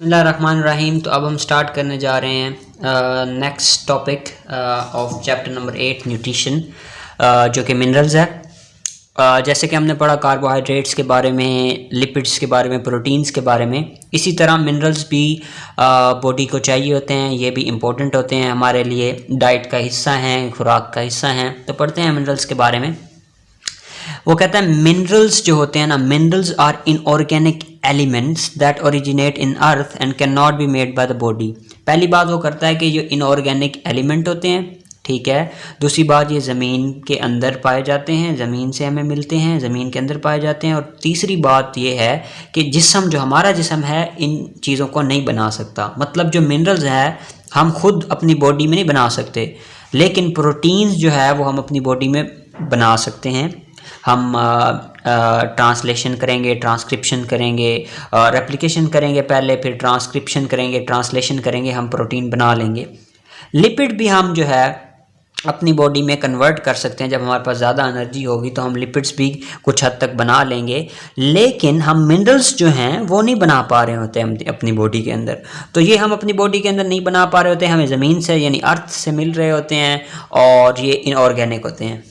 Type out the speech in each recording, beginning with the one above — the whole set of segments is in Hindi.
बिस्मिल्लाहिर्रहमानिर्रहीम। तो अब हम स्टार्ट करने जा रहे हैं next topic of chapter number 8 nutrition, जो कि मिनरल्स है। जैसे कि हमने पढ़ा कार्बोहाइड्रेट्स के बारे में, लिपिड्स के बारे में, प्रोटीन्स के बारे में, इसी तरह मिनरल्स भी बॉडी को चाहिए होते हैं। ये भी इम्पोर्टेंट होते हैं हमारे लिए, डाइट का हिस्सा हैं, खुराक का हिस्सा हैं। तो पढ़ते हैं मिनरल्स के बारे में। वो कहता है मिनरल्स जो होते हैं ना, minerals are inorganic elements that originate in earth and cannot be made by the body. पहली बात वो करता है कि जो इनऑर्गेनिक एलिमेंट होते हैं, ठीक है। दूसरी बात, ये ज़मीन के अंदर पाए जाते हैं, ज़मीन से हमें मिलते हैं, ज़मीन के अंदर पाए जाते हैं। और तीसरी बात ये है कि जिस्म, जो हमारा जिस्म है, इन चीज़ों को नहीं बना सकता। मतलब जो मिनरल्स है हम खुद अपनी बॉडी में नहीं बना सकते, लेकिन प्रोटीन्स जो है वो हम अपनी बॉडी में बना सकते हैं। हम ट्रांसलेशन करेंगे, ट्रांसक्रिप्शन करेंगे, रेप्लिकेशन करेंगे पहले, फिर ट्रांसक्रिप्शन करेंगे, ट्रांसलेशन करेंगे, हम प्रोटीन बना लेंगे। लिपिड भी हम जो है अपनी बॉडी में कन्वर्ट कर सकते हैं। जब हमारे पास ज़्यादा एनर्जी होगी तो हम लिपिड्स भी कुछ हद तक बना लेंगे, लेकिन हम मिनरल्स जो हैं वो नहीं बना पा रहे होते हम अपनी बॉडी के अंदर। तो ये हम अपनी बॉडी के अंदर नहीं बना पा रहे होते, हमें ज़मीन से यानी अर्थ से मिल रहे होते हैं, और ये इनऑर्गेनिक होते हैं।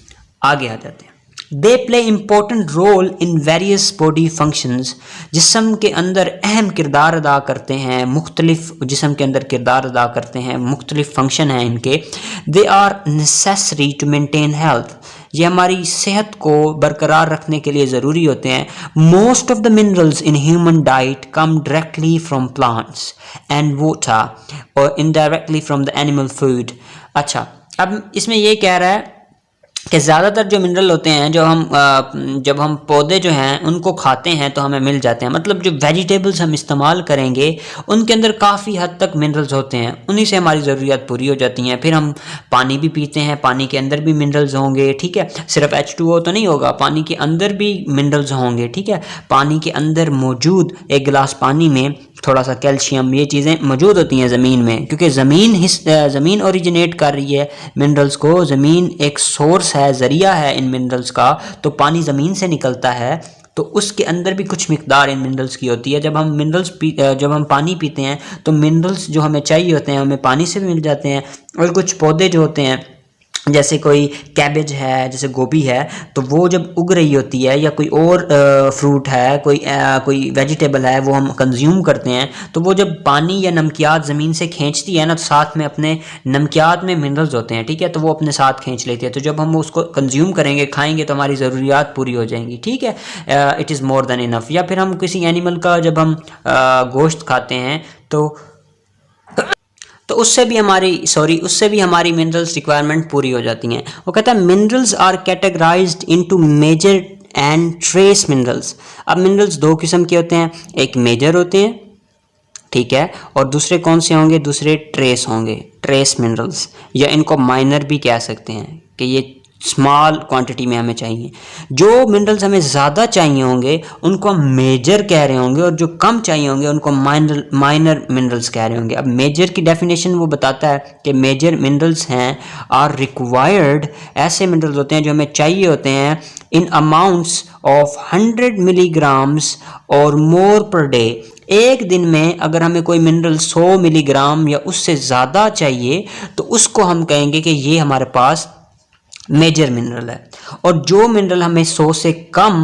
आगे आ जाते हैं। They play important role in various body functions. जिस्म के अंदर अहम किरदार अदा करते हैं, मुख्तलिफ जिस्म के अंदर किरदार अदा करते हैं, मुख्तलिफ फंक्शन हैं इनके। They are necessary to maintain health. ये हमारी सेहत को बरकरार रखने के लिए ज़रूरी होते हैं। Most of the minerals in human diet come directly from plants and water और indirectly from the animal food. अच्छा, अब इसमें ये कह रहा है कि ज़्यादातर जो मिनरल होते हैं जब हम पौधे जो हैं उनको खाते हैं तो हमें मिल जाते हैं। मतलब जो वेजिटेबल्स हम इस्तेमाल करेंगे उनके अंदर काफ़ी हद तक मिनरल्स होते हैं, उन्हीं से हमारी ज़रूरियात पूरी हो जाती हैं। फिर हम पानी भी पीते हैं, पानी के अंदर भी मिनरल्स होंगे, ठीक है। सिर्फ H2O तो नहीं होगा, पानी के अंदर भी मिनरल्स होंगे, ठीक है। पानी के अंदर मौजूद एक गिलास पानी में थोड़ा सा कैल्शियम, ये चीज़ें मौजूद होती हैं ज़मीन में, क्योंकि ज़मीन ओरिजिनेट कर रही है मिनरल्स को। ज़मीन एक सोर्स है, ज़रिया है इन मिनरल्स का। तो पानी ज़मीन से निकलता है तो उसके अंदर भी कुछ मिकदार इन मिनरल्स की होती है। जब हम पानी पीते हैं तो मिनरल्स जो हमें चाहिए होते हैं हमें पानी से भी मिल जाते हैं। और कुछ पौधे जो होते हैं, जैसे कोई कैबेज है, जैसे गोभी है, तो वो जब उग रही होती है, या कोई और फ्रूट है, कोई वेजिटेबल है, वो हम कंज्यूम करते हैं, तो वो जब पानी या नमकियात ज़मीन से खींचती है ना, तो साथ में अपने नमकियात में मिनरल्स होते हैं, ठीक है। तो वो अपने साथ खींच लेती है। तो जब हम उसको कंज्यूम करेंगे, खाएंगे, तो हमारी ज़रूरियात पूरी हो जाएंगी, ठीक है। It is more than enough. या फिर हम किसी एनिमल का जब हम गोश्त खाते हैं तो उससे भी हमारी मिनरल्स रिक्वायरमेंट पूरी हो जाती हैं। वो कहता है minerals are categorized into major and trace minerals. अब मिनरल्स दो किस्म के होते हैं, एक मेजर होते हैं, ठीक है, और दूसरे कौन से होंगे? दूसरे ट्रेस होंगे, ट्रेस मिनरल्स, या इनको माइनर भी कह सकते हैं कि ये स्मॉल क्वांटिटी में हमें चाहिए। जो मिनरल्स हमें ज़्यादा चाहिए होंगे उनको हम मेजर कह रहे होंगे, और जो कम चाहिए होंगे उनको माइनर मिनरल्स कह रहे होंगे। अब मेजर की डेफिनेशन वो बताता है कि मेजर मिनरल्स हैं आर रिक्वायर्ड, ऐसे मिनरल्स होते हैं जो हमें चाहिए होते हैं इन अमाउंट्स ऑफ 100 मिलीग्राम्स और मोर पर डे। एक दिन में अगर हमें कोई मिनरल 100 मिलीग्राम या उससे ज़्यादा चाहिए तो उसको हम कहेंगे कि ये हमारे पास मेजर मिनरल है। और जो मिनरल हमें 100 से कम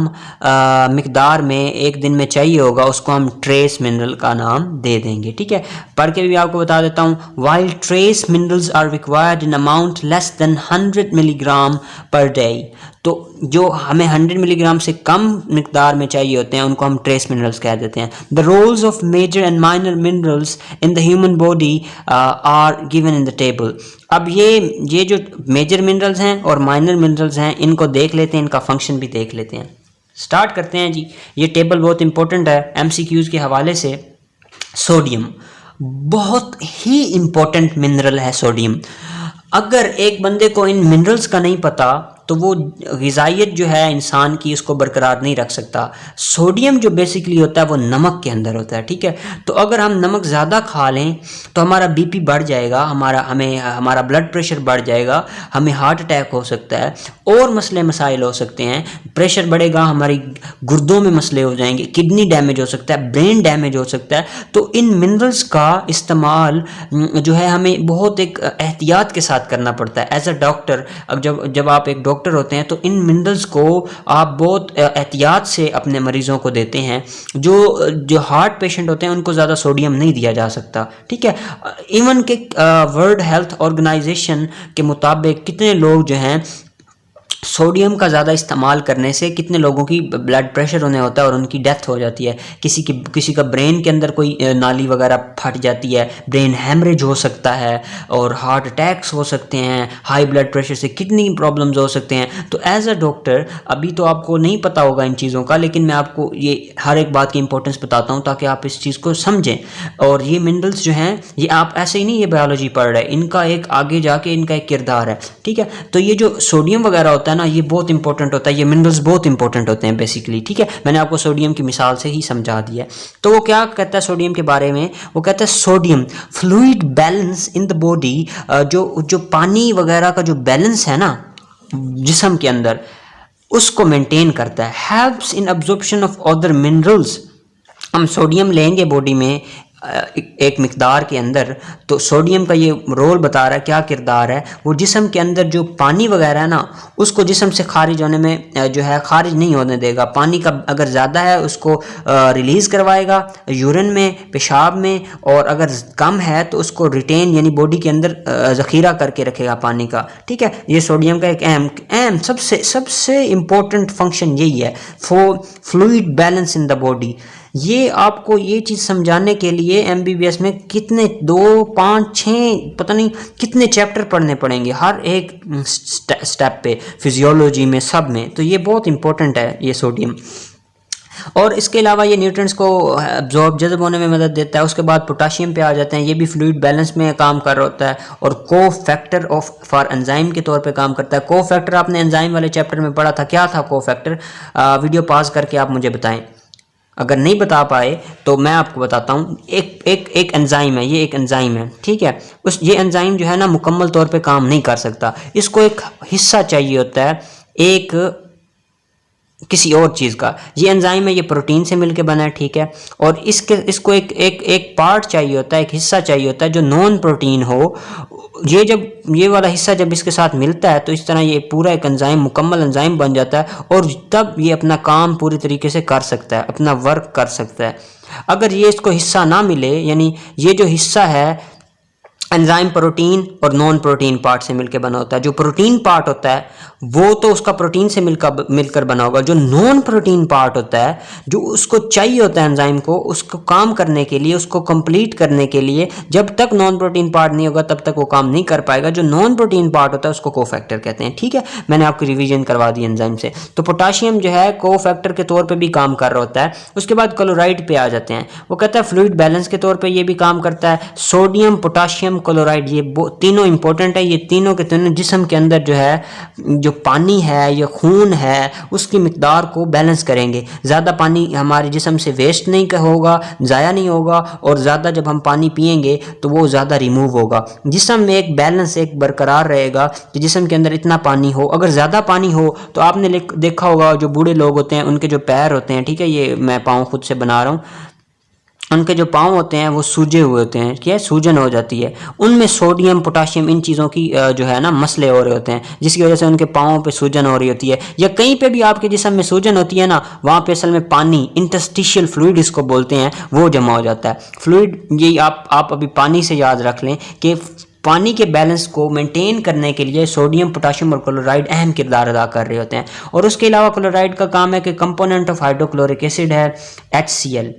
मिकदार में एक दिन में चाहिए होगा उसको हम ट्रेस मिनरल का नाम दे देंगे, ठीक है। पढ़ के भी आपको बता देता हूँ। While trace minerals are required in amount less than 100 milligram per day. तो जो हमें 100 मिलीग्राम से कम मिकदार में चाहिए होते हैं उनको हम ट्रेस मिनरल्स कह देते हैं। The roles of major and minor minerals in the human body are given in the table. अब ये जो मेजर मिनरल्स हैं और माइनर मिनरल्स हैं इनको देख लेते हैं, इनका फंक्शन भी देख लेते हैं। स्टार्ट करते हैं जी। ये टेबल बहुत इंपॉर्टेंट है MCQs के हवाले से। सोडियम बहुत ही इंपॉर्टेंट मिनरल है सोडियम। अगर एक बंदे को इन मिनरल्स का नहीं पता तो वो ग़िज़ाइयत जो है इंसान की उसको बरकरार नहीं रख सकता। सोडियम जो बेसिकली होता है वो नमक के अंदर होता है, ठीक है। तो अगर हम नमक ज़्यादा खा लें तो हमारा बीपी बढ़ जाएगा, हमारा ब्लड प्रेशर बढ़ जाएगा, हमें हार्ट अटैक हो सकता है और मसले मसाइल हो सकते हैं। प्रेशर बढ़ेगा, हमारी गुर्दों में मसले हो जाएंगे, किडनी डैमेज हो सकता है, ब्रेन डैमेज हो सकता है। तो इन मिनरल्स का इस्तेमाल जो है हमें बहुत एक एहतियात के साथ करना पड़ता है एज अ डॉक्टर। अब जब आप एक डॉक्टर होते हैं तो इन मिनरल्स को आप बहुत एहतियात से अपने मरीज़ों को देते हैं। जो हार्ट पेशेंट होते हैं उनको ज़्यादा सोडियम नहीं दिया जा सकता, ठीक है। इवन के वर्ल्ड हेल्थ ऑर्गेनाइजेशन के मुताबिक कितने लोग जो हैं सोडियम का ज़्यादा इस्तेमाल करने से कितने लोगों की ब्लड प्रेशर होने होता है और उनकी डेथ हो जाती है। किसी का ब्रेन के अंदर कोई नाली वगैरह फट जाती है, ब्रेन हैमरेज हो सकता है और हार्ट अटैक्स हो सकते हैं, हाई ब्लड प्रेशर से किडनी प्रॉब्लम्स हो सकते हैं। तो एज अ डॉक्टर अभी तो आपको नहीं पता होगा इन चीज़ों का, लेकिन मैं आपको ये हर एक बात की इंपॉर्टेंस बताता हूँ ताकि आप इस चीज़ को समझें। और ये मिनरल्स जो हैं ये आप ऐसे ही नहीं ये बायोलॉजी पढ़ रहे हैं, इनका एक आगे जाके इनका एक किरदार है, ठीक है। तो ये जो सोडियम वगैरह होता है ना ये बहुत इंपॉर्टेंट होता है, ये मिनरल्स बहुत इंपॉर्टेंट होते हैं बेसिकली, ठीक है। मैंने आपको सोडियम की मिसाल से ही समझा दिया। तो वो क्या कहता है सोडियम के बारे में, वो कहता है sodium fluid balance in the body, जो पानी वगैरह का जो बैलेंस है ना जिस्म के अंदर उसको मेंटेन करता है। Helps in absorption of other minerals. हम सोडियम लेंगे बॉडी में एक मिकदार के अंदर, तो सोडियम का ये रोल बता रहा है, क्या किरदार है। वो जिस्म के अंदर जो पानी वगैरह है ना उसको जिस्म से खारिज होने में जो है खारिज नहीं होने देगा। पानी का अगर ज़्यादा है उसको रिलीज़ करवाएगा यूरिन में, पेशाब में, और अगर कम है तो उसको रिटेन यानी बॉडी के अंदर ज़ख़ीरा करके रखेगा पानी का, ठीक है। ये सोडियम का एक अहम सबसे इम्पोर्टेंट फंक्शन यही है, fluid balance in the body. ये आपको ये चीज़ समझाने के लिए एमबीबीएस में कितने 2, 5, 6 पता नहीं कितने चैप्टर पढ़ने पड़ेंगे हर एक स्टेप पे, फिजियोलॉजी में, सब में। तो ये बहुत इंपॉर्टेंट है ये सोडियम। और इसके अलावा ये न्यूट्रिएंट्स को जज़ब होने में मदद देता है। उसके बाद पोटाशियम पे आ जाते हैं, ये भी फ्लूइड बैलेंस में काम कर रहा होता है और को फैक्टर फॉर एंजाइम के तौर पे काम करता है। को फैक्टर आपने एंजाइम वाले चैप्टर में पढ़ा था, क्या था को फैक्टर? वीडियो पॉज करके आप मुझे बताएं, अगर नहीं बता पाए तो मैं आपको बताता हूँ। एक एंजाइम है, ये एक एंजाइम है, ठीक है। ये एंजाइम जो है ना मुकम्मल तौर पे काम नहीं कर सकता, इसको एक हिस्सा चाहिए होता है एक किसी और चीज़ का। ये एंजाइम है, ये प्रोटीन से मिलके बना है, ठीक है। और इसको एक पार्ट चाहिए होता है, एक हिस्सा चाहिए होता है जो नॉन प्रोटीन हो। ये वाला हिस्सा जब इसके साथ मिलता है तो इस तरह ये पूरा एक एंजाइम मुकम्मल एंजाइम बन जाता है और तब ये अपना काम पूरी तरीके से कर सकता है, अपना वर्क कर सकता है। अगर ये इसको हिस्सा ना मिले, यानी ये जो हिस्सा है एंजाइम प्रोटीन और नॉन प्रोटीन पार्ट से मिलकर बना होता है। जो प्रोटीन पार्ट होता है वो तो उसका प्रोटीन से मिलकर बना होगा। जो नॉन प्रोटीन पार्ट होता है, जो उसको चाहिए होता है एंजाइम को उसको काम करने के लिए, उसको कंप्लीट करने के लिए, जब तक नॉन प्रोटीन पार्ट नहीं होगा तब तक वो काम नहीं कर पाएगा। जो नॉन प्रोटीन पार्ट होता है उसको कोफैक्टर कहते हैं, ठीक है। मैंने आपको रिवीजन करवा दी एंजाइम से। तो पोटाशियम जो है कोफैक्टर के तौर पर भी काम कर रहा होता है। उसके बाद क्लोराइड पे आ जाते हैं। वो कहता है फ्लूइड बैलेंस के तौर पर ये भी काम करता है। सोडियम, पोटाशियम, क्लोराइड, ये तीनों इंपॉर्टेंट है। ये तीनों के तीनों जिस्म के अंदर जो है जो पानी है या खून है उसकी मिकदार को बैलेंस करेंगे। ज़्यादा पानी हमारे जिस्म से वेस्ट नहीं होगा, ज़ाया नहीं होगा, और ज़्यादा जब हम पानी पिएंगे तो वो ज़्यादा रिमूव होगा। जिस्म में एक बैलेंस एक बरकरार रहेगा कि जिस्म के अंदर इतना पानी हो। अगर ज़्यादा पानी हो तो आपने देखा होगा जो बूढ़े लोग होते हैं उनके जो पैर होते हैं, ठीक है, ये मैं पाँव खुद से बना रहा हूँ, उनके जो पाँव होते हैं वो सूजे हुए होते हैं, क्या है, सूजन हो जाती है। उनमें सोडियम, पोटाशियम, इन चीज़ों की जो है ना मसले हो रहे होते हैं, जिसकी वजह से उनके पाँवों पे सूजन हो रही होती है। या कहीं पे भी आपके जिस्म में सूजन होती है ना, वहाँ पे असल में पानी, इंटरस्टिशियल फ्लूइड इसको बोलते हैं, वो जमा हो जाता है। फ्लूइड ये आप अभी पानी से याद रख लें कि पानी के बैलेंस को मेंटेन करने के लिए सोडियम, पोटाशियम और क्लोराइड अहम किरदार अदा कर रहे होते हैं। और उसके अलावा क्लोराइड का काम है कि कंपोनेंट ऑफ हाइड्रोक्लोरिक एसिड है HCl,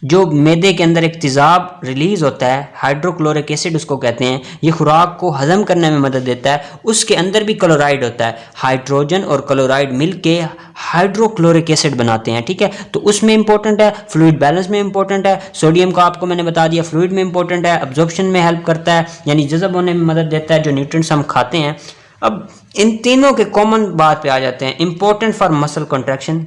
जो मैदे के अंदर एक तेज़ाब रिलीज़ होता है, हाइड्रोक्लोरिक एसिड उसको कहते हैं। ये खुराक को हजम करने में मदद देता है। उसके अंदर भी क्लोराइड होता है, हाइड्रोजन और क्लोराइड मिलके हाइड्रोक्लोरिक एसिड बनाते हैं, ठीक है। तो उसमें इंपॉर्टेंट है, फ्लूइड बैलेंस में इंपॉर्टेंट है। सोडियम का आपको मैंने बता दिया फ्लूइड में इंपॉर्टेंट है, अब्जॉर्प्शन में हेल्प करता है यानी जज़ब होने में मदद देता है जो न्यूट्रिएंट्स हम खाते हैं। अब इन तीनों के कॉमन बात पे आ जाते हैं। इम्पोर्टेंट फॉर मसल कॉन्ट्रैक्शन,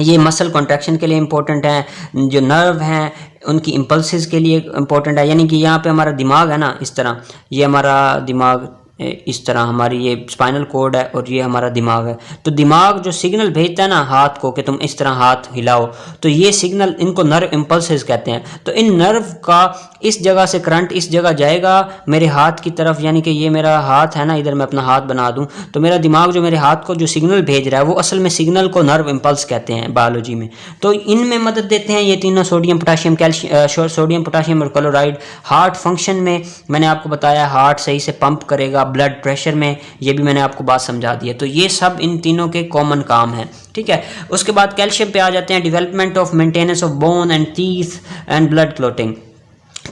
ये मसल कॉन्ट्रैक्शन के लिए इंपॉर्टेंट है। जो नर्व हैं उनकी इम्पल्सेस के लिए इंपॉर्टेंट है, यानी कि यहाँ पे हमारा दिमाग है ना, इस तरह ये हमारा दिमाग, इस तरह हमारी ये स्पाइनल कोड है और ये हमारा दिमाग है। तो दिमाग जो सिग्नल भेजता है ना हाथ को कि तुम इस तरह हाथ हिलाओ, तो ये सिग्नल, इनको नर्व इम्पल्सेस कहते हैं। तो इन नर्व का इस जगह से करंट इस जगह जाएगा मेरे हाथ की तरफ, यानी कि ये मेरा हाथ है ना, इधर मैं अपना हाथ बना दूं तो मेरा दिमाग जो मेरे हाथ को जो सिग्नल भेज रहा है वो असल में सिग्नल को नर्व इम्पल्स कहते हैं बायोलॉजी में। तो इनमें मदद देते हैं ये तीनों, sodium potassium calcium, sodium potassium और क्लोराइड। हार्ट फंक्शन में मैंने आपको बताया हार्ट सही से पंप करेगा, ब्लड प्रेशर में, ये भी मैंने आपको बात समझा दी है। तो ये सब इन तीनों के कॉमन काम है, ठीक है। उसके बाद कैल्शियम पे आ जाते हैं, development of maintenance of bone and teeth and blood clotting.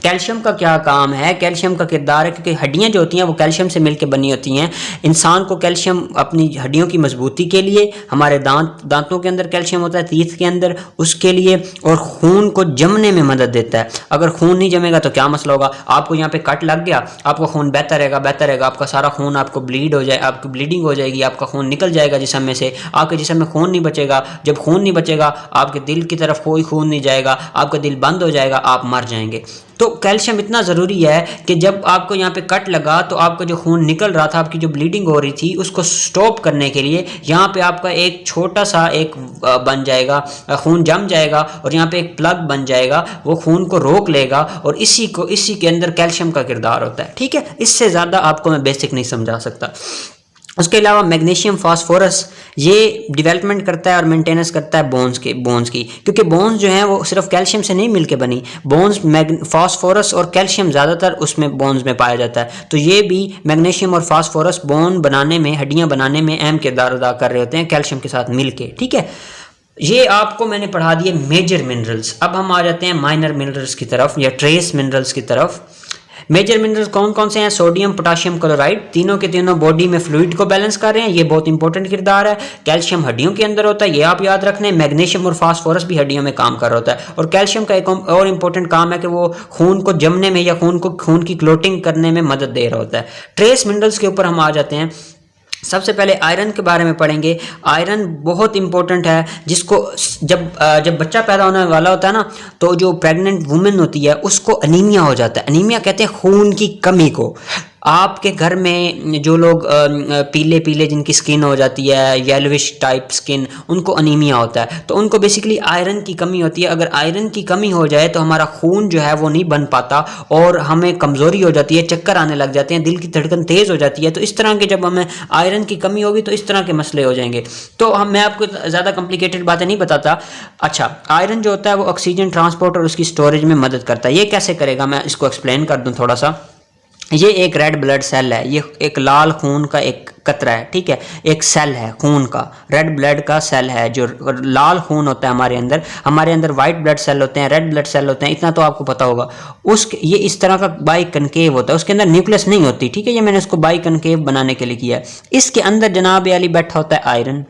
Calcium का क्या काम है, कैल्शियम का किरदार है, क्योंकि हड्डियां जो होती हैं वो कैल्शियम से मिलकर बनी होती हैं। इंसान को कैल्शियम अपनी हड्डियों की मजबूती के लिए, हमारे दांतों के अंदर कैल्शियम होता है, टीथ के अंदर, उसके लिए, और खून को जमने में मदद देता है। अगर खून नहीं जमेगा तो क्या मसला होगा, आपको यहाँ पे कट लग गया, आपका खून बहता रहेगा, आपका सारा खून आपको ब्लीड हो जाए, आपकी ब्लीडिंग हो जाएगी, आपका खून निकल जाएगा जिस्म में से, आपके जिस्म में खून नहीं बचेगा। जब खून नहीं बचेगा आपके दिल की तरफ कोई खून नहीं जाएगा, आपका दिल बंद हो जाएगा, आप मर जाएंगे। तो कैल्शियम इतना ज़रूरी है कि जब आपको यहाँ पे कट लगा तो आपका जो खून निकल रहा था, आपकी जो ब्लीडिंग हो रही थी, उसको स्टॉप करने के लिए यहाँ पे आपका एक छोटा सा एक बन जाएगा, खून जम जाएगा और यहाँ पे एक प्लग बन जाएगा, वो खून को रोक लेगा, और इसी के अंदर कैल्शियम का किरदार होता है, ठीक है। इससे ज़्यादा आपको मैं बेसिक नहीं समझा सकता। उसके अलावा मैग्नीशियम फास्फोरस, ये डेवलपमेंट करता है और मेंटेनेंस करता है बोन्स की, क्योंकि बोन्स जो हैं वो सिर्फ कैल्शियम से नहीं मिलके बनी, बोन्स फास्फोरस और कैल्शियम ज़्यादातर उसमें बोन्स में पाया जाता है। तो ये भी मैग्नीशियम और फास्फोरस बोन बनाने में, हड्डियाँ बनाने में अहम किरदार अदा कर रहे होते हैं कैल्शियम के साथ मिलके, ठीक है। ये आपको मैंने पढ़ा दिए मेजर मिनरल्स। अब हम आ जाते हैं माइनर मिनरल्स की तरफ या ट्रेस मिनरल्स की तरफ। मेजर मिनरल्स कौन कौन से हैं? सोडियम, पोटाशियम, क्लोराइड, तीनों के तीनों बॉडी में फ्लूइड को बैलेंस कर रहे हैं, ये बहुत इंपॉर्टेंट किरदार है। कैल्शियम हड्डियों के अंदर होता है, ये आप याद रखने। मैग्नीशियम और फास्फोरस भी हड्डियों में काम कर रहा होता है। और कैल्शियम का एक और इंपॉर्टेंट काम है कि वो खून को जमने में या खून की क्लोटिंग करने में मदद दे रहा होता है। ट्रेस मिनरल्स के ऊपर हम आ जाते हैं। सबसे पहले आयरन के बारे में पढ़ेंगे। आयरन बहुत इंपॉर्टेंट है, जिसको जब बच्चा पैदा होने वाला होता है ना, तो जो प्रेग्नेंट वुमेन होती है उसको अनीमिया हो जाता है। अनीमिया कहते हैं खून की कमी को। आपके घर में जो लोग पीले पीले जिनकी स्किन हो जाती है, येलोविश टाइप स्किन, उनको अनीमिया होता है, तो उनको बेसिकली आयरन की कमी होती है। अगर आयरन की कमी हो जाए तो हमारा खून जो है वो नहीं बन पाता और हमें कमज़ोरी हो जाती है, चक्कर आने लग जाते हैं, दिल की धड़कन तेज़ हो जाती है। तो इस तरह के जब हमें आयरन की कमी होगी तो इस तरह के मसले हो जाएंगे। तो मैं आपको ज़्यादा कॉम्प्लिकेटेड बातें नहीं बताता। अच्छा, आयरन जो होता है वो ऑक्सीजन ट्रांसपोर्ट और उसकी स्टोरेज में मदद करता है। ये कैसे करेगा, मैं इसको एक्सप्लेन कर दूँ थोड़ा सा। ये एक रेड ब्लड सेल है, ये एक लाल खून का एक कतरा है, ठीक है, एक सेल है खून का, रेड ब्लड का सेल है। जो लाल खून होता है हमारे अंदर वाइट ब्लड सेल होते हैं, रेड ब्लड सेल होते हैं, इतना तो आपको पता होगा। ये इस तरह का बाई कनकेव होता है, उसके अंदर न्यूक्लियस नहीं होती, ठीक है। ये मैंने उसको बाई कनकेव बनाने के लिए किया है। इसके अंदर जनाब अली बैठा होता है आयरन,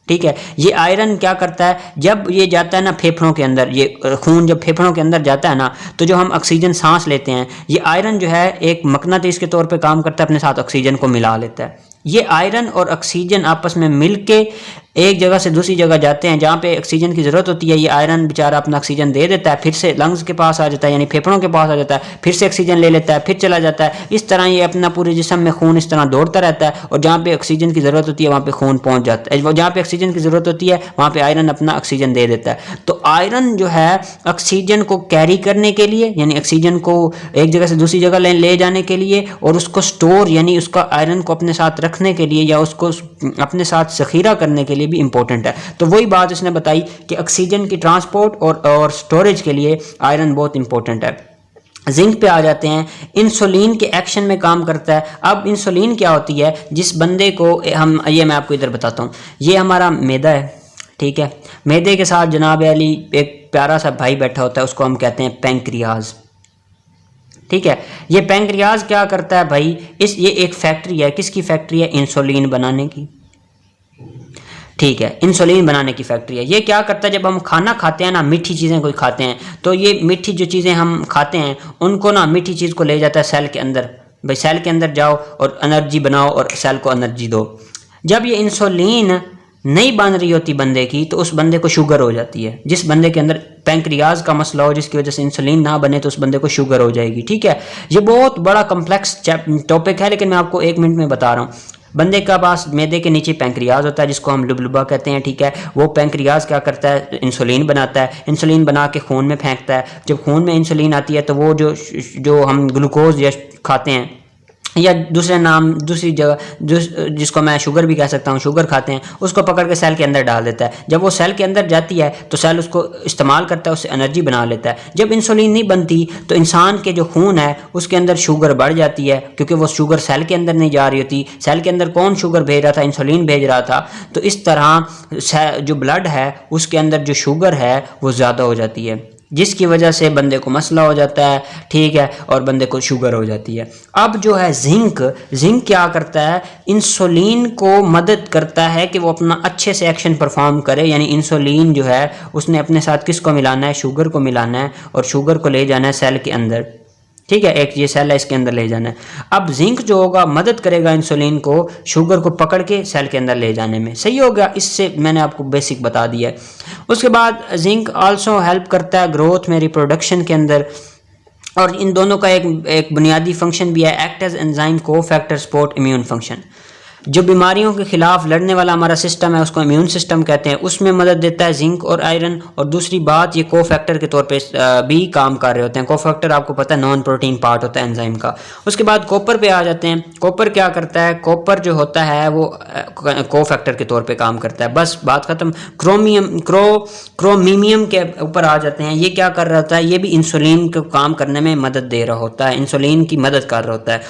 ठीक है। ये आयरन क्या करता है, जब ये जाता है ना फेफड़ों के अंदर, ये खून जब फेफड़ों के अंदर जाता है ना, तो जो हम ऑक्सीजन सांस लेते हैं, ये आयरन जो है एक मकनातीस के तौर पे काम करता है, अपने साथ ऑक्सीजन को मिला लेता है। ये आयरन और ऑक्सीजन आपस में मिलके एक जगह से दूसरी जगह जाते हैं, जहाँ पे ऑक्सीजन की ज़रूरत होती है। ये आयरन बेचारा अपना ऑक्सीजन दे देता है, फिर से लंग्स के पास आ जाता है, यानी फेफड़ों के पास आ जाता है, फिर से ऑक्सीजन ले लेता है, फिर चला जाता है। इस तरह ये अपना पूरे जिस्म में खून इस तरह दौड़ता रहता है, और जहाँ पे ऑक्सीजन की ज़रूरत होती है वहाँ पे खून पहुँच जाता है। जहाँ पे ऑक्सीजन की ज़रूरत होती है वहाँ पे आयरन अपना ऑक्सीजन दे देता है। तो आयरन जो है ऑक्सीजन को कैरी करने के लिए, यानी ऑक्सीजन को एक जगह से दूसरी जगह ले जाने के लिए, और उसको स्टोर यानी उसका आयरन को अपने साथ रखने के लिए या उसको अपने साथ ज़ख़ीरा करने के लिए भी इंपॉर्टेंट है। तो वही बात उसने बताई कि ऑक्सीजन की ट्रांसपोर्ट और स्टोरेज के लिए आयरन बहुत इंपॉर्टेंट है। जिंक पे आ जाते हैं। इंसुलिन के एक्शन में काम करता है। अब इंसुलिन क्या होती है, जिस बंदे को मैं आपको इधर बताता हूँ। ये हमारा मैदा है, ठीक है। मैदे के साथ जनाब अली एक प्यारा सा भाई बैठा होता है, उसको हम कहते हैं पैंक्रियाज, ठीक है। ये पैंक्रियाज क्या करता है भाई, ये एक फैक्ट्री है। किसकी फैक्ट्री है? इंसुलिन बनाने की, ठीक है। इंसुलिन बनाने की फैक्ट्री है। ये क्या करता है, जब हम खाना खाते हैं ना, मीठी चीज़ें कोई खाते हैं, तो ये मीठी जो चीज़ें हम खाते हैं उनको ना, मीठी चीज़ को ले जाता है सेल के अंदर, भाई सेल के अंदर जाओ और एनर्जी बनाओ और सेल को एनर्जी दो। जब ये इंसुलिन नहीं बन रही होती बंदे की तो उस बंदे को शुगर हो जाती है। जिस बंदे के अंदर पैंक्रियाज का मसला हो जिसकी वजह से इंसुलिन ना बने तो उस बंदे को शुगर हो जाएगी। ठीक है, ये बहुत बड़ा कम्प्लेक्स टॉपिक है, लेकिन मैं आपको 1 मिनट में बता रहा हूँ। बंदे का पास मैदे के नीचे पैंक्रियाज होता है जिसको हम लुबलुबा कहते हैं। ठीक है, वो पैंक्रियाज क्या करता है, इंसुलिन बनाता है, इंसुलिन बना के खून में फेंकता है। जब खून में इंसुलिन आती है तो वो जो हम ग्लूकोज या खाते हैं या दूसरी जगह जिसको मैं शुगर भी कह सकता हूँ, शुगर खाते हैं, उसको पकड़ के सेल के अंदर डाल देता है। जब वो सेल के अंदर जाती है तो सेल उसको इस्तेमाल करता है, उससे एनर्जी बना लेता है। जब इंसुलिन नहीं बनती तो इंसान के जो खून है उसके अंदर शुगर बढ़ जाती है, क्योंकि वो शुगर सेल के अंदर नहीं जा रही होती। सेल के अंदर कौन शुगर भेज रहा था, इंसुलिन भेज रहा था। तो इस तरह जो ब्लड है उसके अंदर जो शुगर है वो ज़्यादा हो जाती है, जिसकी वजह से बंदे को मसला हो जाता है। ठीक है, और बंदे को शुगर हो जाती है। अब जो है जिंक क्या करता है, इंसुलिन को मदद करता है कि वो अपना अच्छे से एक्शन परफॉर्म करे। यानी इंसुलिन जो है उसने अपने साथ किसको मिलाना है, शुगर को मिलाना है और शुगर को ले जाना है सेल के अंदर। ठीक है, एक ये सेल है इसके अंदर ले जाना है। अब जिंक जो होगा मदद करेगा इंसुलिन को शुगर को पकड़ के सेल के अंदर ले जाने में। सही हो गया, इससे मैंने आपको बेसिक बता दिया है। उसके बाद जिंक आल्सो हेल्प करता है ग्रोथ में, रिप्रोडक्शन के अंदर। और इन दोनों का एक बुनियादी फंक्शन भी है, एक्ट एज एंजाइम को फैक्टर सपोर्ट इम्यून फंक्शन। जो बीमारियों के खिलाफ लड़ने वाला हमारा सिस्टम है उसको इम्यून सिस्टम कहते हैं, उसमें मदद देता है जिंक और आयरन। और दूसरी बात, ये कोफैक्टर के तौर पे भी काम कर रहे होते हैं। कोफैक्टर आपको पता है नॉन प्रोटीन पार्ट होता है एंजाइम का। उसके बाद कॉपर पे आ जाते हैं। कॉपर क्या करता है, कॉपर जो होता है वो कोफैक्टर के तौर पे काम करता है। बस बात खत्म। क्रोमीनियम के ऊपर आ जाते हैं। ये क्या कर रहा होता है, ये भी इंसुलिन को काम करने में मदद दे रहा होता है, इंसुलिन की मदद कर रहा होता है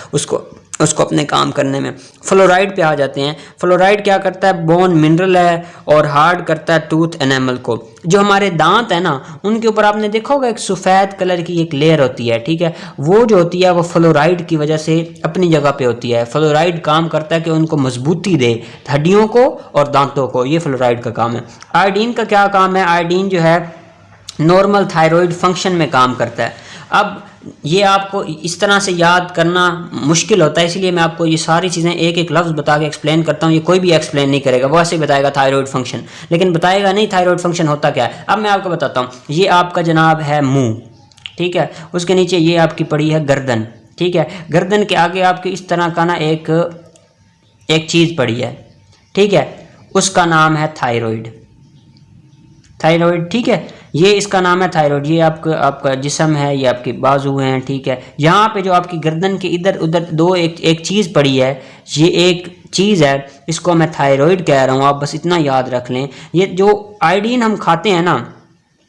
उसको अपने काम करने में। फ्लोराइड पे आ जाते हैं। फ्लोराइड क्या करता है, बोन मिनरल है और हार्ड करता है टूथ एनामल को। जो हमारे दांत है ना उनके ऊपर आपने देखा होगा एक सफ़ेद कलर की एक लेयर होती है। ठीक है, वो जो होती है वो फ्लोराइड की वजह से अपनी जगह पे होती है। फ्लोराइड काम करता है कि उनको मजबूती दे, हड्डियों को और दांतों को। ये फ्लोराइड का काम है। आयोडीन का क्या काम है, आयोडीन जो है नॉर्मल थायराइड फंक्शन में काम करता है। अब ये आपको इस तरह से याद करना मुश्किल होता है, इसलिए मैं आपको ये सारी चीज़ें एक एक लफ्ज़ बता के एक्सप्लेन करता हूँ। ये कोई भी एक्सप्लेन नहीं करेगा, वो ऐसे बताएगा थायराइड फंक्शन, लेकिन बताएगा नहीं थायराइड फंक्शन होता क्या है। अब मैं आपको बताता हूँ। ये आपका जनाब है मुंह, ठीक है, उसके नीचे ये आपकी पड़ी है गर्दन। ठीक है, गर्दन के आगे आपके इस तरह का ना एक चीज़ पड़ी है। ठीक है, उसका नाम है थायराइड। ठीक है, ये इसका नाम है थायराइड। ये आपका जिस्म है, ये आपके बाजू हैं। ठीक है, यहाँ पे जो आपकी गर्दन के इधर उधर एक चीज़ पड़ी है, ये एक चीज़ है, इसको मैं थायराइड कह रहा हूँ। आप बस इतना याद रख लें। ये जो आयोडीन हम खाते हैं ना,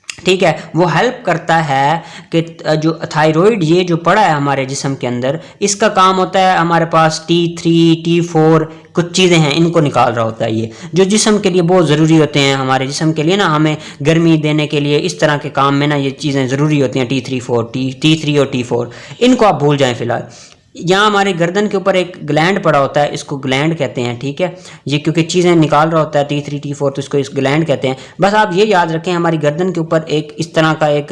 ठीक है, वो हेल्प करता है कि जो थायराइड ये जो पड़ा है हमारे जिस्म के अंदर, इसका काम होता है हमारे पास T3 T4 कुछ चीज़ें हैं, इनको निकाल रहा होता है। ये जो जिस्म के लिए बहुत ज़रूरी होते हैं, हमारे जिस्म के लिए ना, हमें गर्मी देने के लिए इस तरह के काम में ना ये चीज़ें ज़रूरी होती हैं। T3 और T4 इनको आप भूल जाएं फ़िलहाल। यहाँ हमारे गर्दन के ऊपर एक ग्लैंड पड़ा होता है, इसको ग्लैंड कहते हैं। ठीक है, ये क्योंकि चीज़ें निकाल रहा होता है T3 T4, तो इसको इस ग्लैंड कहते हैं। बस आप ये याद रखें, हमारी गर्दन के ऊपर एक इस तरह का एक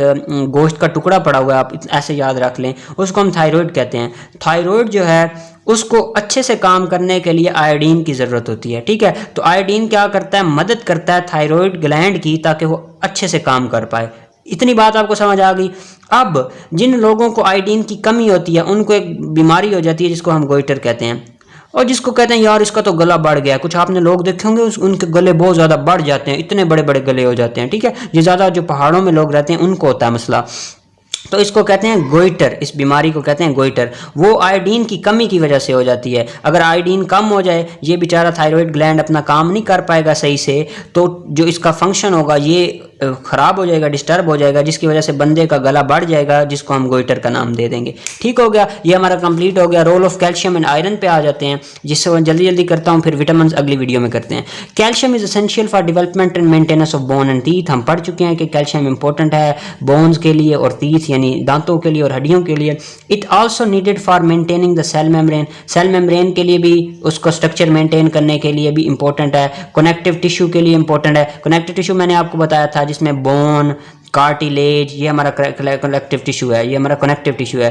गोश्त का टुकड़ा पड़ा हुआ है, आप ऐसे याद रख लें, उसको हम थायराइड कहते हैं। थायराइड जो है उसको अच्छे से काम करने के लिए आयोडीन की ज़रूरत होती है। ठीक है, तो आयोडीन क्या करता है, मदद करता है थायराइड ग्लैंड की, ताकि वो अच्छे से काम कर पाए। इतनी बात आपको समझ आ गई। अब जिन लोगों को आयोडीन की कमी होती है उनको एक बीमारी हो जाती है जिसको हम गोइटर कहते हैं, और जिसको कहते हैं यार इसका तो गला बढ़ गया। कुछ आपने लोग देखे होंगे उनके गले बहुत ज़्यादा बढ़ जाते हैं, इतने बड़े बड़े गले हो जाते हैं। ठीक है, ये ज़्यादा जो पहाड़ों में लोग रहते हैं उनको होता है मसला, तो इसको कहते हैं गोइटर। इस बीमारी को कहते हैं गोइटर। वो आयोडीन की कमी की वजह से हो जाती है। अगर आयोडीन कम हो जाए, ये बेचारा थायराइड ग्लैंड अपना काम नहीं कर पाएगा सही से, तो जो इसका फंक्शन होगा ये ख़राब हो जाएगा, डिस्टर्ब हो जाएगा, जिसकी वजह से बंदे का गला बढ़ जाएगा, जिसको हम गोइटर का नाम दे देंगे। ठीक हो गया, ये हमारा कंप्लीट हो गया। Role of calcium and iron पे आ जाते हैं, जिससे मैं जल्दी जल्दी करता हूँ, फिर विटामिन अगली वीडियो में करते हैं। Calcium is essential for development and maintenance of bone and teeth. हम पढ़ चुके हैं कि कैल्शियम इंपॉर्टेंट है बोन्स के लिए और टीथ यानी दांतों के लिए और हड्डियों के लिए। It also needed for maintaining the cell membrane. Cell membrane के लिए भी, उसको स्ट्रक्चर मेंटेन करने के लिए भी इंपॉर्टेंट है। कनेक्टिव टिश्यू के लिए इंपॉर्टेंट है। कनेक्टिव टिश्यू मैंने आपको बताया था, जिसमें बोन, कार्टिलेज, ये हमारा कनेक्टिव टिश्यू है। ये हमारा कनेक्टिव टिश्यू है,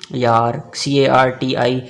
यार CARTILAGE,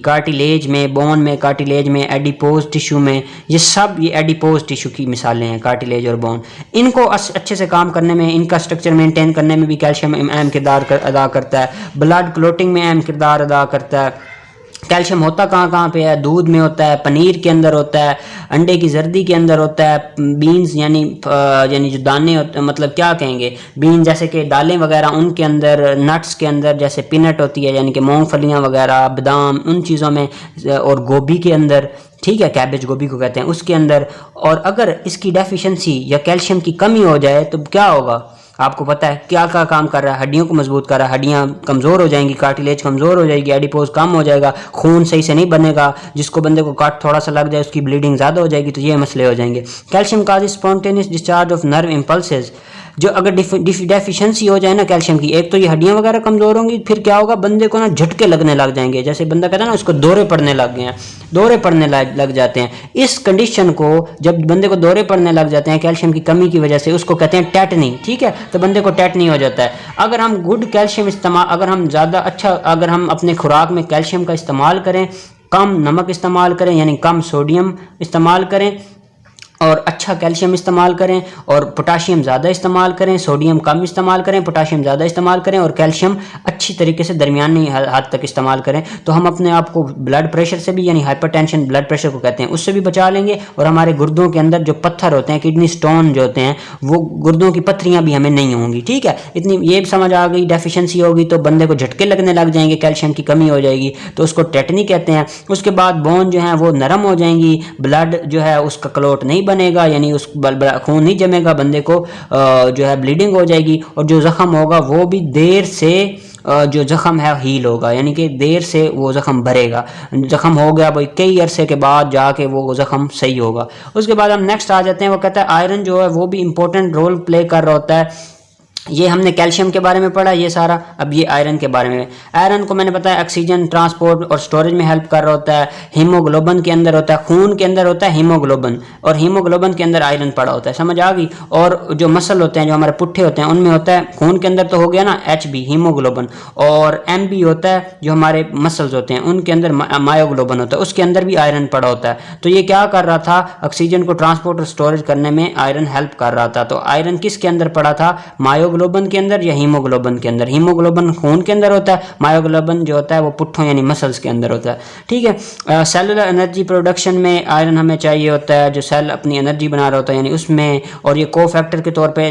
कार्टिलेज में, बोन में, कार्टिलेज में, एडिपोज टिश्यू में, ये सब ये एडिपोज टिश्यू की मिसालें हैं, कार्टिलेज और बोन। इनको अच्छे से काम करने में, इनका स्ट्रक्चर मेंटेन करने में भी कैल्शियम अहम किरदार अदा करता है। ब्लड क्लोटिंग में अहम किरदार अदा करता है। कैल्शियम होता कहाँ पे है? दूध में होता है, पनीर के अंदर होता है, अंडे की जर्दी के अंदर होता है, बीन्स यानी जो दाने होते, मतलब क्या कहेंगे, बीन जैसे कि दालें वगैरह, उनके अंदर, नट्स के अंदर जैसे पीनट होती है यानी कि मूंगफलियाँ वगैरह, बादाम, उन चीज़ों में, और गोभी के अंदर, ठीक है, कैबेज गोभी को कहते हैं, उसके अंदर। और अगर इसकी डेफिशिएंसी या कैल्शियम की कमी हो जाए तो क्या होगा? आपको पता है क्या क्या काम कर रहा है? हड्डियों को मजबूत कर रहा है, हड्डियां कमज़ोर हो जाएंगी, कार्टिलेज कमज़ोर हो जाएगी, एडिपोज कम हो जाएगा, खून सही से नहीं बनेगा, जिसको बंदे को काट थोड़ा सा लग जाए उसकी ब्लीडिंग ज़्यादा हो जाएगी, तो ये मसले हो जाएंगे। Calcium cause spontaneous discharge of nerve impulses. जो अगर डेफिशिएंसी हो जाए ना कैल्शियम की, एक तो ये हड्डियां वगैरह कमज़ोर होंगी, फिर क्या होगा, बंदे को ना झटके लगने लग जाएंगे, जैसे बंदा कहता है ना उसको दौरे पड़ने लग गए हैं, दौरे पड़ने लग जाते हैं। इस कंडीशन को जब बंदे को दौरे पड़ने लग जाते हैं कैल्शियम की कमी की वजह से, उसको कहते हैं टेटनी, ठीक है, तो बंदे को टेटनी हो जाता है। अगर हम गुड कैल्शियम इस्तेमाल, अगर हम ज़्यादा अच्छा, अगर हम अपने खुराक में कैल्शियम का इस्तेमाल करें, कम नमक इस्तेमाल करें यानी कम सोडियम इस्तेमाल करें, और अच्छा कैल्शियम इस्तेमाल करें, और पोटाशियम ज़्यादा इस्तेमाल करें, सोडियम कम इस्तेमाल करें, पोटाशियम ज़्यादा इस्तेमाल करें, और कैल्शियम अच्छी तरीके से दरमियानी हद तक इस्तेमाल करें, तो हम अपने आप को ब्लड प्रेशर से भी, यानी हाइपरटेंशन ब्लड प्रेशर को कहते हैं, उससे भी बचा लेंगे। और हमारे गुर्दों के अंदर जो पत्थर होते हैं, किडनी स्टोन जो होते हैं, वो गुर्दों की पत्थरियाँ भी हमें नहीं होंगी, ठीक है। इतनी ये समझ आ गई। डेफिशिएंसी होगी तो बंदे को झटके लगने लग जाएंगे, कैल्शियम की कमी हो जाएगी, तो उसको टेटनी कहते हैं। उसके बाद बोन जो है वो नरम हो जाएंगी, ब्लड जो है उसका क्लोट नहीं बनेगा, यानी उस खून नहीं जमेगा, बंदे को जो है ब्लीडिंग हो जाएगी, और जो ज़ख्म होगा वो भी देर से जो ज़ख्म है हील होगा, यानी कि देर से वो ज़ख्म भरेगा। ज़ख्म हो गया भाई, कई अरसे के बाद जाके वो ज़ख्म सही होगा। उसके बाद हम नेक्स्ट आ जाते हैं, वो कहता है आयरन जो है वो भी इंपॉर्टेंट रोल प्ले कर रहा होता है। ये हमने कैल्शियम के बारे में पढ़ा ये सारा, अब ये आयरन के बारे में। आयरन को मैंने बताया ऑक्सीजन ट्रांसपोर्ट और स्टोरेज में हेल्प कर रहा होता है। हीमोग्लोबिन के अंदर होता है, खून के अंदर होता है हीमोग्लोबिन, और हीमोग्लोबिन के अंदर आयरन पड़ा होता है, समझ आ गई। और जो मसल होते हैं, जो हमारे पुट्ठे होते हैं, उनमें होता है, खून के अंदर तो हो गया ना HB हीमोग्लोबिन, और MB होता है जो हमारे मसल्स होते हैं, उनके अंदर मायोग्लोबिन होता है, उसके अंदर भी आयरन पड़ा होता है। तो ये क्या कर रहा था, ऑक्सीजन को ट्रांसपोर्ट और स्टोरेज करने में आयरन हेल्प कर रहा था। तो आयरन किसके अंदर पड़ा था, मायोग्लोबिन के अंदर या हीमोग्लोबिन के अंदर। हीमोग्लोबिन खून के अंदर होता है, मायोग्लोबिन जो होता है वो पुट्ठों यानी मसल्स के अंदर होता है, ठीक है। सेलुलर एनर्जी प्रोडक्शन में आयरन हमें चाहिए होता है, जो सेल अपनी एनर्जी बना रहा होता है यानी उसमें, और ये कोफैक्टर के तौर पे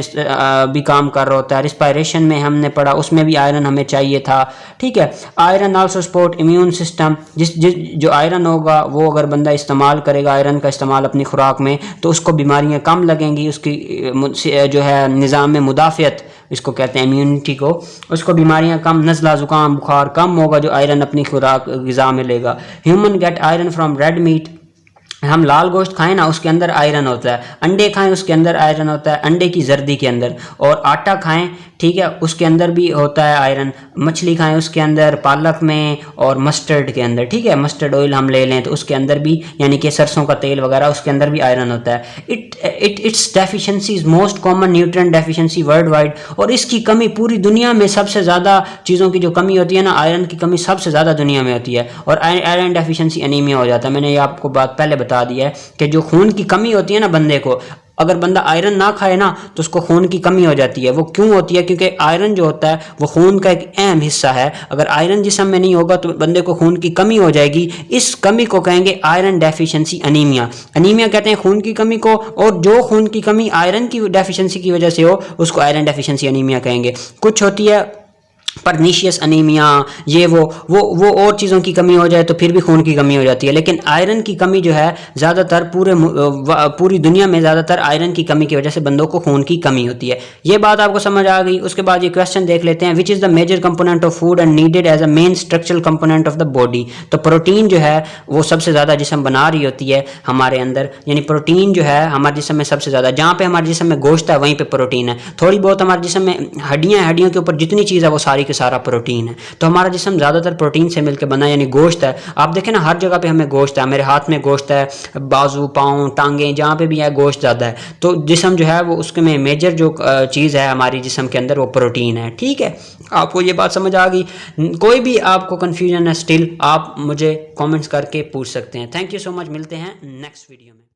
भी काम कर रहा होता है। रिस्पायरेशन में हमने पढ़ा, उसमें भी आयरन हमें चाहिए था, ठीक है। Iron also support immune system, जो आयरन होगा वो अगर बंदा इस्तेमाल करेगा, आयरन का इस्तेमाल अपनी खुराक में, तो उसको बीमारियाँ कम लगेंगी, उसकी जो है निज़ाम में मुदाफ़ियत, इसको कहते हैं इम्यूनिटी को, उसको बीमारियां कम, नज़ला ज़ुकाम बुखार कम होगा जो आयरन अपनी खुराक ग़िज़ा में लेगा। Human get iron from red meat, हम लाल गोश्त खाएं ना उसके अंदर आयरन होता है, अंडे खाएं उसके अंदर आयरन होता है, अंडे की जर्दी के अंदर, और आटा खाएं, ठीक है, उसके अंदर भी होता है आयरन। मछली खाएं उसके अंदर, पालक में, और मस्टर्ड के अंदर, ठीक है, मस्टर्ड ऑयल हम ले लें तो उसके अंदर भी, यानी कि सरसों का तेल वगैरह, उसके अंदर भी आयरन होता है। It's deficiency is most common nutrient deficiency world wide, और इसकी कमी पूरी दुनिया में सबसे ज़्यादा चीज़ों की जो कमी होती है ना, आयरन की कमी सबसे ज़्यादा दुनिया में होती है, और आयरन डेफिशिएंसी एनीमिया हो जाता है। मैंने ये आपको बात पहले बता दिया है कि जो खून की कमी होती है ना बंदे को, अगर बंदा आयरन ना खाए ना तो उसको खून की कमी हो जाती है। वो क्यों होती है, क्योंकि आयरन जो होता है वो खून का एक अहम हिस्सा है। अगर आयरन जिस्म में नहीं होगा तो बंदे को खून की कमी हो जाएगी। इस कमी को कहेंगे आयरन डेफिशिएंसी एनीमिया। एनीमिया कहते हैं खून की कमी को, और जो खून की कमी आयरन की डेफिशिएंसी की वजह से हो उसको आयरन डेफिशिएंसी एनीमिया कहेंगे। कुछ होती है परनीशियस अनीमिया, ये वो और चीज़ों की कमी हो जाए तो फिर भी खून की कमी हो जाती है, लेकिन आयरन की कमी जो है ज़्यादातर पूरी दुनिया में ज़्यादातर आयरन की कमी की वजह से बंदों को खून की कमी होती है। ये बात आपको समझ आ गई। उसके बाद ये क्वेश्चन देख लेते हैं, which is the major component of food and needed as a main structural component of the body. तो प्रोटीन जो है वो सबसे ज़्यादा जिस्म बना रही होती है हमारे अंदर, यानी प्रोटीन जो है हमारे जिस्म में सबसे ज़्यादा, जहाँ पे हमारे जिस्म में गोश्त है वहीं पे प्रोटीन है। थोड़ी बहुत हमारे जिस्म में हड्डियाँ, हड्डियों के ऊपर जितनी चीज़ है वो सारी सारी का सारा प्रोटीन है। तो हमारा जिस्म ज़्यादातर प्रोटीन से मिलकर बना, यानी गोश्त है। आप देखें ना हर जगह पे हमें गोश्त है, मेरे हाथ में गोश्त है, बाजू पाँव टांगें जहाँ पे भी है गोश्त ज़्यादा है। तो जिस्म जो है वो उसके में मेजर जो चीज़ है हमारी जिस्म के अंदर वो प्रोटीन है। ठीक है, आपको ये बात समझ आ गई? कोई भी आपको कन्फ्यूजन है स्टिल आप मुझे कमेंट्स करके पूछ सकते हैं। थैंक यू सो मच, मिलते हैं नेक्स्ट वीडियो में।